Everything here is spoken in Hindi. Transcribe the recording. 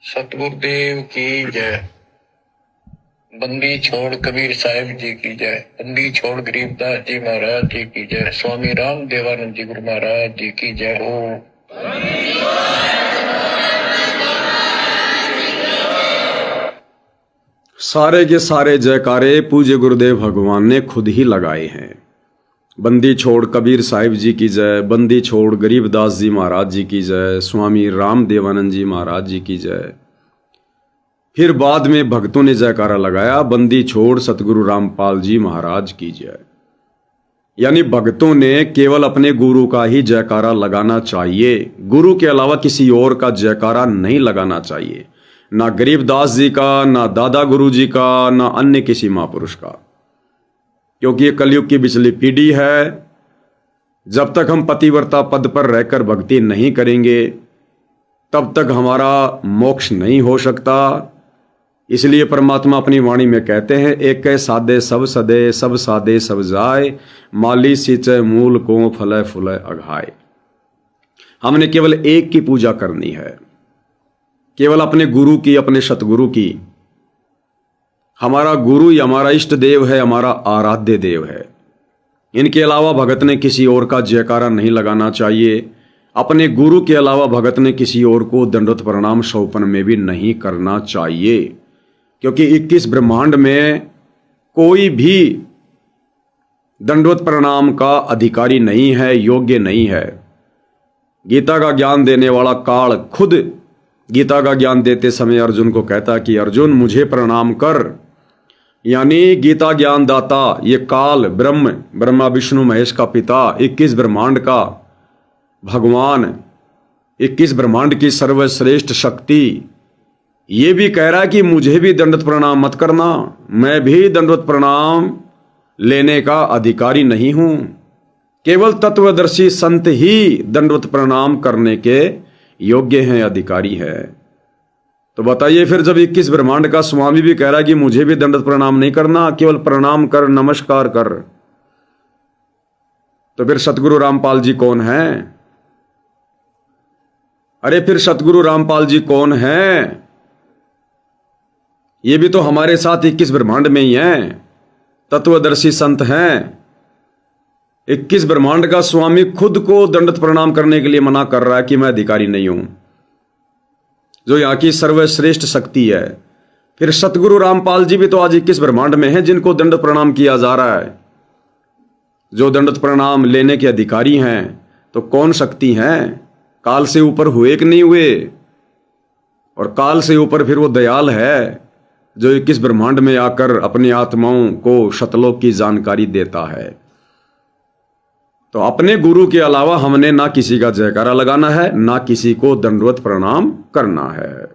सतगुरुदेव की जय। बंदी छोड़ कबीर साहिब जी की जय। बंदी छोड़ गरीबदास जी महाराज जी की जय। स्वामी राम देवानंद जी गुरु महाराज जी की जय हो। सारे के सारे जयकारे पूज्य गुरुदेव भगवान ने खुद ही लगाए हैं। बंदी छोड़ कबीर साहिब जी की जय। बंदी छोड़ गरीबदास जी महाराज जी की जय। स्वामी राम देवानंद जी महाराज जी की जय। फिर बाद में भक्तों ने जयकारा लगाया, बंदी छोड़ सतगुरु रामपाल जी महाराज की जय। यानी भक्तों ने केवल अपने गुरु का ही जयकारा लगाना चाहिए, गुरु के अलावा किसी और का जयकारा नहीं लगाना चाहिए। ना गरीबदास जी का, ना दादा गुरु जी का, ना अन्य किसी महापुरुष का, क्योंकि ये कलयुग की पिछली पीढ़ी है। जब तक हम पतिव्रता पद पर रहकर भक्ति नहीं करेंगे तब तक हमारा मोक्ष नहीं हो सकता। इसलिए परमात्मा अपनी वाणी में कहते हैं, एक सादे सब सदे, सब सादे सब जाए, माली सींचे मूल को फले फुले अघाए। हमने केवल एक की पूजा करनी है, केवल अपने गुरु की, अपने सतगुरु की। हमारा गुरु ही हमारा इष्ट देव है, हमारा आराध्य देव है। इनके अलावा भगत ने किसी और का जयकारा नहीं लगाना चाहिए। अपने गुरु के अलावा भगत ने किसी और को दंडवत प्रणाम सौपन में भी नहीं करना चाहिए, क्योंकि 21 ब्रह्मांड में कोई भी दंडवत प्रणाम का अधिकारी नहीं है, योग्य नहीं है। गीता का ज्ञान देने वाला काल खुद गीता का ज्ञान देते समय अर्जुन को कहता कि अर्जुन मुझे प्रणाम कर। यानी गीता ज्ञान दाता ये काल ब्रह्मा विष्णु महेश का पिता, 21 ब्रह्मांड का भगवान, 21 ब्रह्मांड की सर्वश्रेष्ठ शक्ति, ये भी कह रहा है कि मुझे भी दंडवत प्रणाम मत करना, मैं भी दंडवत प्रणाम लेने का अधिकारी नहीं हूं। केवल तत्वदर्शी संत ही दंडवत प्रणाम करने के योग्य हैं, अधिकारी है। तो बताइए फिर, जब 21 ब्रह्मांड का स्वामी भी कह रहा है कि मुझे भी दंडवत प्रणाम नहीं करना, केवल प्रणाम कर, नमस्कार कर, तो फिर सतगुरु रामपाल जी कौन हैं? अरे फिर सतगुरु रामपाल जी कौन हैं? ये भी तो हमारे साथ 21 ब्रह्मांड में ही हैं, तत्वदर्शी संत हैं। 21 ब्रह्मांड का स्वामी खुद को दंडवत प्रणाम करने के लिए मना कर रहा है कि मैं अधिकारी नहीं हूं, जो यहां की सर्वश्रेष्ठ शक्ति है। फिर सतगुरु रामपाल जी भी तो आज 21 ब्रह्मांड में हैं, जिनको दंडवत प्रणाम किया जा रहा है, जो दंडवत प्रणाम लेने के अधिकारी हैं। तो कौन शक्ति हैं? काल से ऊपर हुए कि नहीं हुए? और काल से ऊपर फिर वो दयाल है जो 21 ब्रह्मांड में आकर अपनी आत्माओं को शतलोक की जानकारी देता है। तो अपने गुरु के अलावा हमने ना किसी का जयकारा लगाना है, ना किसी को दंडवत प्रणाम करना है।